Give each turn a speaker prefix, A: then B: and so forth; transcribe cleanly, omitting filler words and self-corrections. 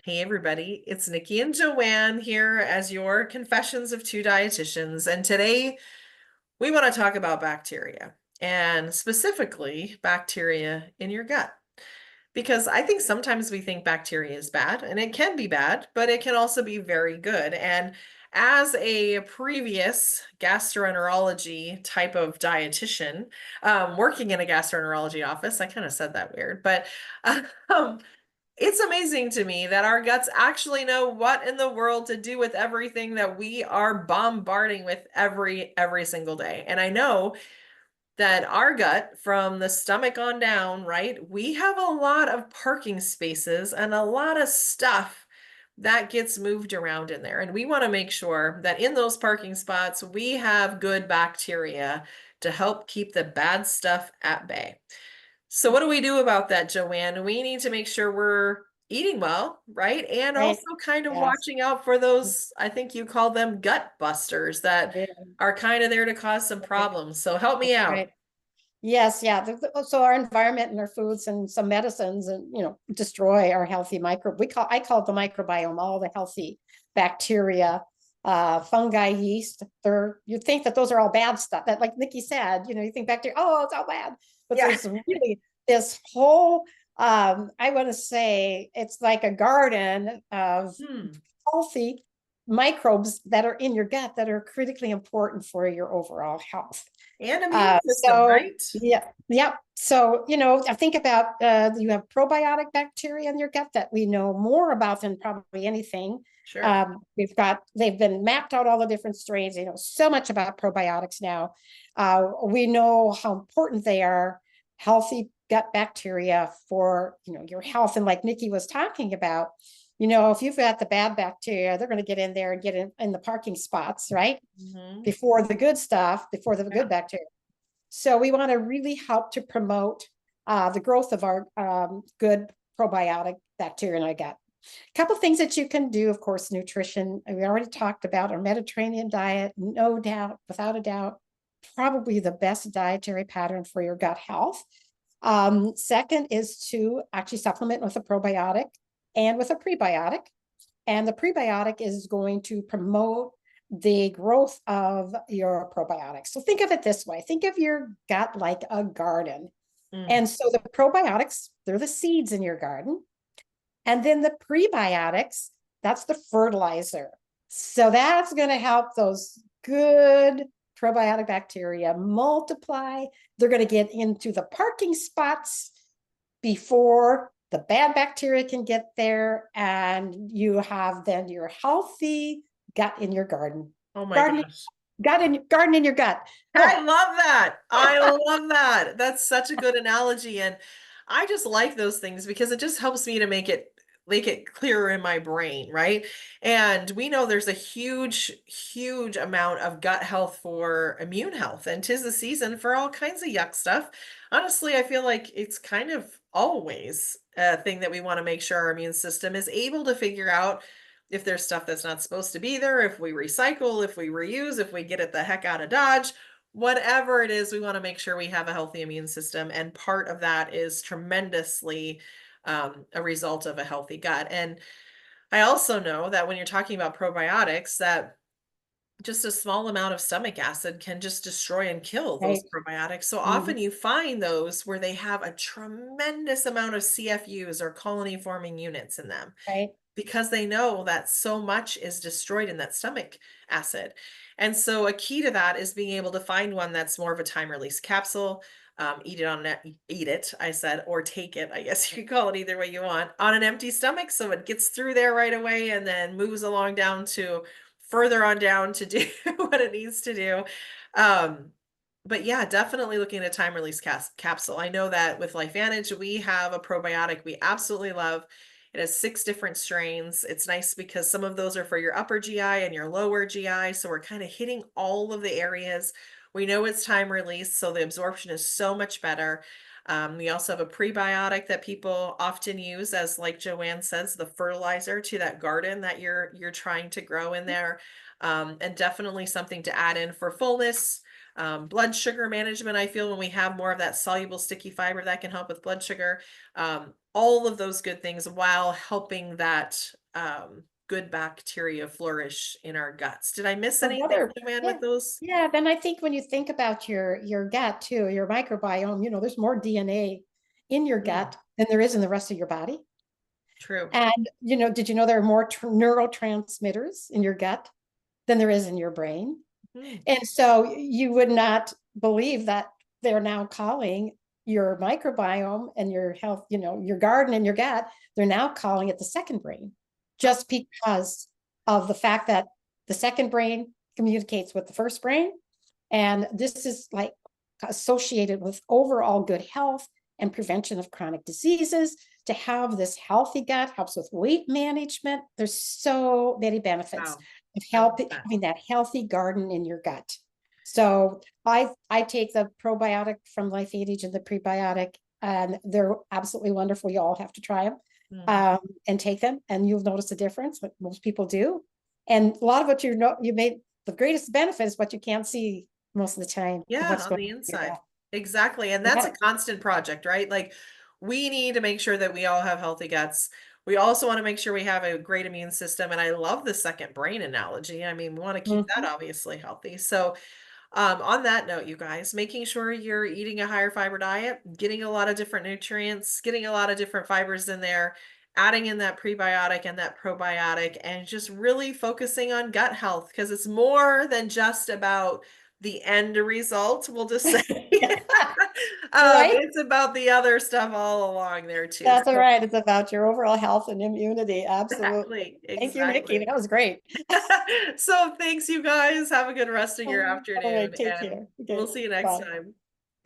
A: Hey everybody, it's Nikki and Joanne here as your confessions of two dietitians. And today we want to talk about bacteria and specifically bacteria in your gut. Because I think sometimes we think bacteria is bad, and it can be bad, but it can also be very good. And as a previous gastroenterology type of dietitian, working in a gastroenterology office, I kind of said that weird, but um, it's amazing to me that our guts actually know what in the world to do with everything that we are bombarding with every single day. And I know that our gut from the stomach on down, right? We have a lot of parking spaces and a lot of stuff that gets moved around in there. And we want to make sure that in those parking spots, we have good bacteria to help keep the bad stuff at bay. So what do we do about that, Joanne? We need to make sure we're eating well, right? And
B: Right.
A: also kind of
B: Yes.
A: watching out for those, I think you call them gut busters that
B: Yeah.
A: are kind of there to cause some
B: Right.
A: problems. So help me
B: Right.
A: out.
B: Yes. Yeah. So our environment and our foods and some medicines and destroy our healthy I call it the microbiome, all the healthy bacteria, fungi, yeast. You think that those are all bad stuff. That, like Nikki said, you think bacteria, oh, it's all bad. But
A: Yeah.
B: there's really this whole I want to say it's like a garden of
A: Hmm.
B: healthy microbes that are in your gut that are critically important for your overall health.
A: And immune system,
B: So
A: right?
B: yeah, yeah. So I think about you have probiotic bacteria in your gut that we know more about than probably anything.
A: Sure.
B: They've been mapped out all the different strains. You know so much about probiotics now. We know how important they are, healthy gut bacteria for your health. And like Nikki was talking about, if you've got the bad bacteria, they're going to get in there and get in the parking spots, right?
A: Hmm.
B: Before the good stuff, before the
A: Yeah.
B: good bacteria. So we want to really help to promote the growth of our good probiotic bacteria in our gut. A couple things that you can do, of course, nutrition. We already talked about our Mediterranean diet, no doubt, without a doubt, probably the best dietary pattern for your gut health. Second is to actually supplement with a probiotic and with a prebiotic. And the prebiotic is going to promote the growth of your probiotics. So think of it this way. Think of your gut like a garden.
A: Mm.
B: And so the probiotics, they're the seeds in your garden. And then the prebiotics, that's the fertilizer. So that's going to help those good probiotic bacteria multiply. They're going to get into the parking spots before the bad bacteria can get there. And you have then your healthy gut in your garden.
A: Oh my
B: Garden,
A: gosh.
B: garden in your gut.
A: I
B: Oh,
A: love that. I love that. That's such a good analogy. And I just like those things because it just helps me to make it clearer in my brain, right? And we know there's a huge amount of gut health for immune health, and 'tis the season for all kinds of yuck stuff. Honestly, I feel like it's kind of always a thing that we want to make sure our immune system is able to figure out if there's stuff that's not supposed to be there, if we recycle, if we reuse, if we get it the heck out of Dodge. Whatever it is, we want to make sure we have a healthy immune system. And part of that is tremendously a result of a healthy gut. And I also know that when you're talking about probiotics, that just a small amount of stomach acid can just destroy and kill those
B: right.
A: probiotics. So
B: Mhm.
A: often you find those where they have a tremendous amount of CFUs or colony forming units in them
B: Right.
A: because they know that so much is destroyed in that stomach acid. And so a key to that is being able to find one that's more of a time release capsule. Eat it, I said, or take it. I guess you could call it either way you want on an empty stomach. So it gets through there right away and then moves along down to further on down to do what it needs to do. Um, but yeah, definitely looking at a time release capsule. I know that with LifeVantage, we have a probiotic we absolutely love. It has 6 different strains. It's nice because some of those are for your upper GI and your lower GI. So we're kind of hitting all of the areas. We know it's time release, so the absorption is so much better. We also have a prebiotic that people often use as, like Joanne says, the fertilizer to that garden that you're trying to grow in there. And definitely something to add in for fullness. Blood sugar management, I feel when we have more of that soluble sticky fiber that can help with blood sugar. all of those good things while helping that good bacteria flourish in our guts. Did I miss anything,
B: Another,
A: Joanne,
B: yeah,
A: with those?
B: yeah. Then I think when you think about your gut too, your microbiome, there's more DNA in your
A: Mm,
B: gut than there is in the rest of your body.
A: true.
B: And did you know there are more neurotransmitters in your gut than there is in your brain?
A: Mm.
B: And so you would not believe that they're now calling your microbiome and your health, your garden and your gut, they're now calling it the second brain, just because of the fact that the second brain communicates with the first brain. And this is like associated with overall good health and prevention of chronic diseases. To have this healthy gut helps with weight management. There's so many benefits
A: Wow.
B: of
A: I love that.
B: having that healthy garden in your gut. So I take the probiotic from LifeVantage and the prebiotic, and they're absolutely wonderful. You all have to try them
A: Mhm.
B: and take them, and you'll notice a difference. Like most people do, and a lot of what you made the greatest benefit is what you can't see most of the time of
A: Yeah,
B: what's
A: on
B: going
A: the
B: on in your
A: inside.
B: gut.
A: Exactly. And that's a
B: Yeah.
A: constant project, right? Like we need to make sure that we all have healthy guts. We also want to make sure we have a great immune system. And I love the second brain analogy. I mean, we want to keep that
B: Mhm.
A: obviously healthy. So, on that note, you guys, making sure you're eating a higher fiber diet, getting a lot of different nutrients, getting a lot of different fibers in there, adding in that prebiotic and that probiotic, and just really focusing on gut health because it's more than just about the end result, we'll just say.
B: Right?
A: It's about the other stuff all along there too.
B: That's all
A: So
B: right. It's about your overall health and immunity. Absolutely.
A: exactly,
B: Thank you, Nikki.
A: exactly.
B: That was great.
A: So thanks, you guys. Have a good rest of your
B: All
A: afternoon,
B: right. Take
A: and
B: care.
A: we'll
B: Okay.
A: see you next
B: Bye.
A: time.